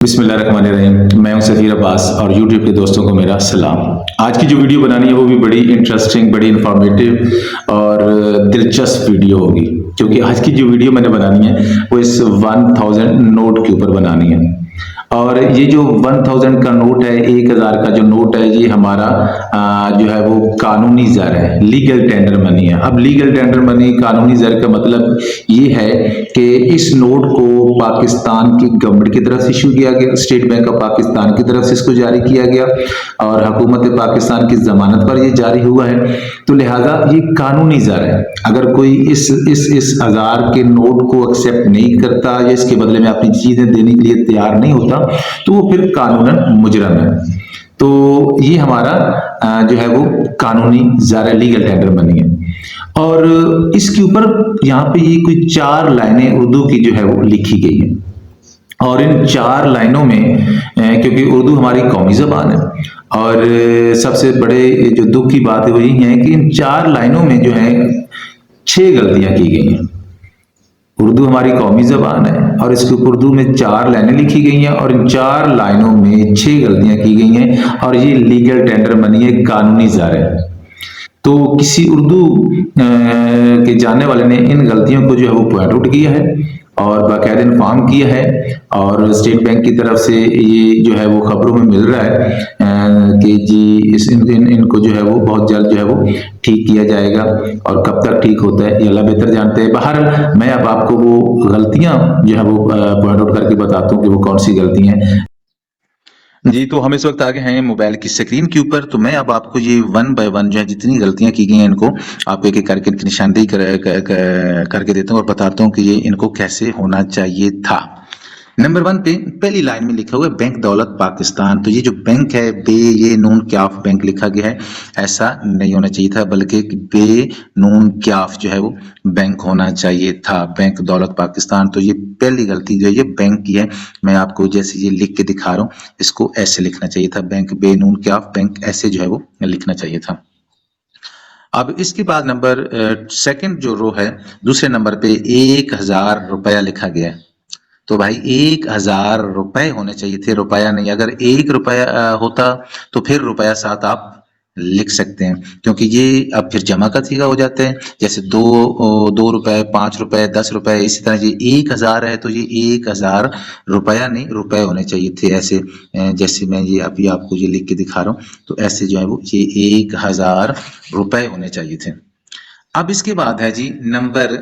बिस्मिल्लाहिर्रहमानिर्रहीम। मैं हूं सफ़ीर अब्बास और यूट्यूब के दोस्तों को मेरा सलाम। आज की जो वीडियो बनानी है वो भी बड़ी इंटरेस्टिंग, बड़ी इंफॉर्मेटिव और दिलचस्प वीडियो होगी, क्योंकि आज की जो वीडियो मैंने बनानी है वो इस 1000 नोट के ऊपर बनानी है। और ये जो 1000 का नोट है, 1000 का जो नोट है, ये हमारा जो है वो कानूनी ज़र है, लीगल टेंडर मनी है। अब लीगल टेंडर मनी, कानूनी ज़र का मतलब ये है कि इस नोट को पाकिस्तान की गवर्नमेंट की तरफ से इशू किया गया, स्टेट बैंक ऑफ पाकिस्तान की तरफ से इसको जारी किया गया और हुकूमत पाकिस्तान की जमानत पर ये जारी हुआ है। तो लिहाजा ये कानूनी ज़र है। अगर कोई इस 1000 के नोट को एक्सेप्ट नहीं करता या इसके बदले में अपनी चीजें देने के लिए तैयार नहीं होता तो वो फिर कानूनन मुजरम है। तो ये हमारा जो है वो कानूनी ज़र, लीगल टेंडर मनी है। और इसके ऊपर यहाँ पे ये कोई 4 लाइनें उर्दू की जो है वो लिखी गई है। और इन 4 लाइनों में क्योंकि उर्दू हमारी कौमी ज़बान है और सबसे बड़े जो दुख की बात है वो यही है कि इन 4 लाइनों में जो है 6 गलतियां की गई हैं। उर्दू हमारी कौमी ज़बान है और इसके ऊपर उर्दू में 4 लाइनें लिखी गई हैं और इन 4 लाइनों में 6 गलतियां की गई हैं और ये लीगल टेंडर मनी है, कानूनी ज़र है। तो किसी उर्दू के जानने वाले ने इन गलतियों को जो है वो पॉइंट आउट किया है और बाकायदा इन्फॉर्म किया है और स्टेट बैंक की तरफ से ये जो है वो खबरों में मिल रहा है कि जी इनको जो है वो बहुत जल्द जो है वो ठीक किया जाएगा और कब तक ठीक होता है ये अल्लाह बेहतर जानते हैं। बहरहाल मैं अब आपको वो गलतियां जो है वो पॉइंट आउट करके बताता हूँ कि वो कौन सी गलतियां हैं। जी, तो हम इस वक्त आगे हैं मोबाइल की स्क्रीन के ऊपर। तो मैं अब आपको ये 1 बाय 1 जो है जितनी गलतियां की गई हैं इनको आप एक एक करके इनकी निशानदेही करके देता हूँ और बताता हूँ कि ये इनको कैसे होना चाहिए था। नंबर 1 पे पहली लाइन में लिखा हुआ है बैंक दौलत पाकिस्तान। तो ये जो बैंक है बे ये नून क्याफ बैंक लिखा गया है, ऐसा नहीं होना चाहिए था, बल्कि बे नून क्याफ जो है वो बैंक होना चाहिए था, बैंक दौलत पाकिस्तान। तो ये पहली गलती जो है ये बैंक की है। मैं आपको जैसे ये लिख के दिखा रहा हूँ, इसको ऐसे लिखना चाहिए था, बैंक बे नून क्याफ बैंक ऐसे जो है वो लिखना चाहिए था। अब इसके बाद नंबर सेकंड जो रो है, दूसरे नंबर पे 1000 रुपया लिखा गया है। तो भाई 1000 रुपए होने चाहिए थे, रुपया नहीं। अगर 1 रुपया होता तो फिर रुपया साथ आप लिख सकते हैं, क्योंकि ये अब फिर जमा का सीगा हो जाते हैं। जैसे 2 रुपए, 5 रुपए, 10 रुपए, इसी तरह ये 1000 है तो ये 1000 रुपया नहीं रुपए होने चाहिए थे। ऐसे जैसे मैं ये अभी आपको ये लिख के दिखा रहा हूँ, तो ऐसे जो है वो ये 1000 रुपए होने चाहिए थे। अब इसके बाद है जी नंबर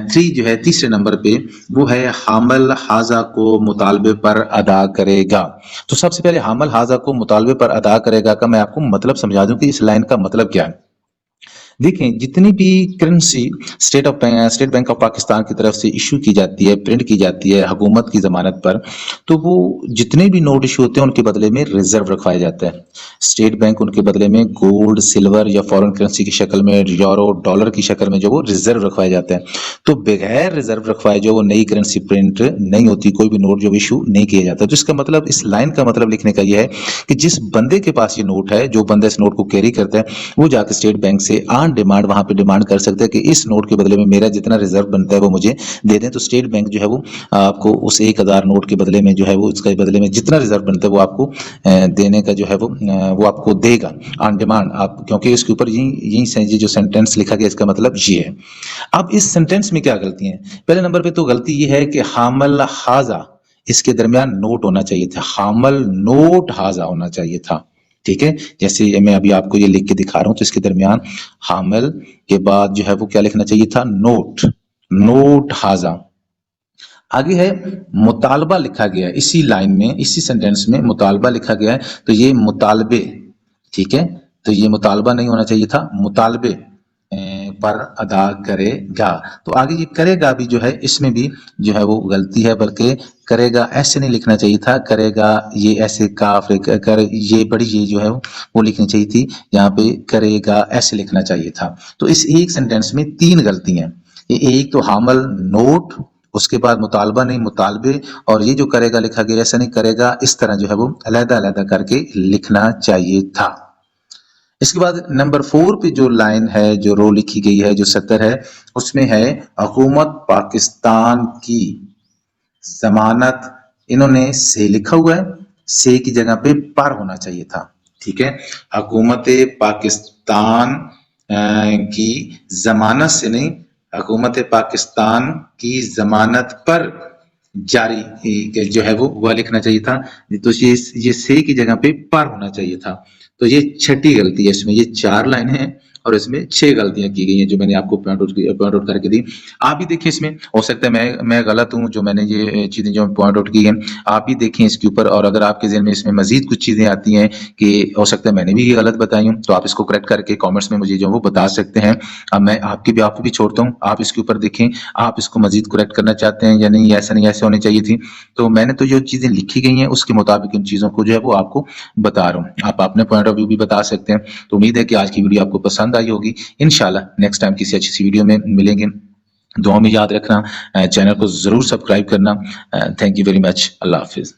3 जो है तीसरे नंबर पे, वो है हामल हाजा को मुतालबे पर अदा करेगा। तो सबसे पहले हामल हाजा को मुतालबे पर अदा करेगा का मैं आपको मतलब समझा दूं कि इस लाइन का मतलब क्या है। देखें, जितनी भी currency state bank of Pakistan की तरफ से इशू की जाती है, प्रिंट की जाती है हुकूमत की जमानत पर, तो वो जितने भी नोट इशू होते हैं उनके बदले में रिजर्व रखवाया जाता है। स्टेट बैंक उनके बदले में गोल्ड, सिल्वर या फॉरेन करेंसी की शक्ल में, यूरो, डॉलर की शक्ल में जो वो रिजर्व रखवाया जाता है। तो बगैर रिजर्व रखवाए जो वो नई करेंसी प्रिंट नहीं होती, कोई भी नोट जो इशू नहीं किया जाता। तो इसका मतलब, इस लाइन का मतलब लिखने का यह है कि जिस बंदे के पास ये नोट है, जो बंदा इस नोट को कैरी करता है, वो जाकर स्टेट बैंक से ऑन डिमांड वहां पे डिमांड कर सकता है कि इस नोट के बदले में मेरा जितना रिजर्व बनता है वो मुझे दे दें। तो स्टेट बैंक जो है वो आपको उस 1000 नोट के बदले में जो है वो इसके बदले में जितना रिजर्व बनता है वो आपको देने का जो है वो आपको देगा ऑन डिमांड। आप क्योंकि इसके ऊपर यही जो सेंटेंस लिखा गया इसका मतलब ये है। अब इस सेंटेंस में क्या गलती है? पहले नंबर पे तो गलती ये है कि हामल हाजा इसके दरमियान नोट होना चाहिए था, हामल नोट हाजा होना चाहिए था। ठीक है, जैसे मैं अभी आपको ये लिख के दिखा रहा हूं, तो इसके दरमियान हामिल के बाद जो है वो क्या लिखना चाहिए था? नोट, नोट हाजा। आगे है मुतालबा लिखा गया है, इसी लाइन में, इसी सेंटेंस में मुतालबा लिखा गया है। तो ये मुतालबे, ठीक है, तो ये मुतालबा नहीं होना चाहिए था, मुतालबे पर अदा करेगा। तो आगे ये करेगा भी जो है, इसमें भी जो है वो गलती है, बल्कि करेगा ऐसे नहीं लिखना चाहिए था, करेगा ये ऐसे काफ कर, ये बड़ी ये जो है वो लिखनी चाहिए थी, यहाँ पे करेगा ऐसे लिखना चाहिए था। तो इस एक सेंटेंस में 3 गलतियां, एक तो हामल नोट, उसके बाद मुतालबा नहीं मुतालबे, और ये जो करेगा लिखा गया ऐसा नहीं, करेगा इस तरह जो है वो अलग अलग करके लिखना चाहिए था। इसके बाद नंबर 4 पे जो लाइन है, जो रो लिखी गई है, जो सतर है, उसमें है हुकूमत पाकिस्तान की जमानत इन्होंने से लिखा हुआ है, से की जगह पे पर होना चाहिए था। ठीक है, हुकूमत पाकिस्तान की जमानत से नहीं, हुकूमत पाकिस्तान की जमानत पर जारी जो है वो लिखना चाहिए था। तो ये से की जगह पे पर होना चाहिए था। तो ये छठी गलती है इसमें। ये 4 लाइन है और इसमें 6 गलतियां की गई हैं जो मैंने आपको पॉइंट आउट करके दी। आप भी देखिए, इसमें हो सकता है मैं गलत हूं जो मैंने ये चीजें जो पॉइंट आउट की हैं, आप भी देखें इसके ऊपर। और अगर आपके ज़हन में इसमें मजीद कुछ चीजें आती हैं कि हो सकता है मैंने भी ये गलत बताई हूं, तो आप इसको करेक्ट करके कॉमेंट्स में मुझे जो वो बता सकते हैं। अब मैं आपको भी छोड़ता हूँ, आप इसके ऊपर देखें, आप इसको मजीद करेक्ट करना चाहते हैं या नहीं, ऐसा नहीं ऐसे होनी चाहिए थी। तो मैंने तो जो चीजें लिखी गई हैं उसके मुताबिक इन चीजों को जो है वो आपको बता रहा हूँ। आप अपने पॉइंट ऑफ व्यू भी बता सकते हैं। तो उम्मीद है कि आज की वीडियो आपको पसंद आई होगी। इंशाल्लाह नेक्स्ट टाइम किसी अच्छी सी वीडियो में मिलेंगे। दुआ में याद रखना, चैनल को जरूर सब्सक्राइब करना। Thank you very much. Allah Hafiz.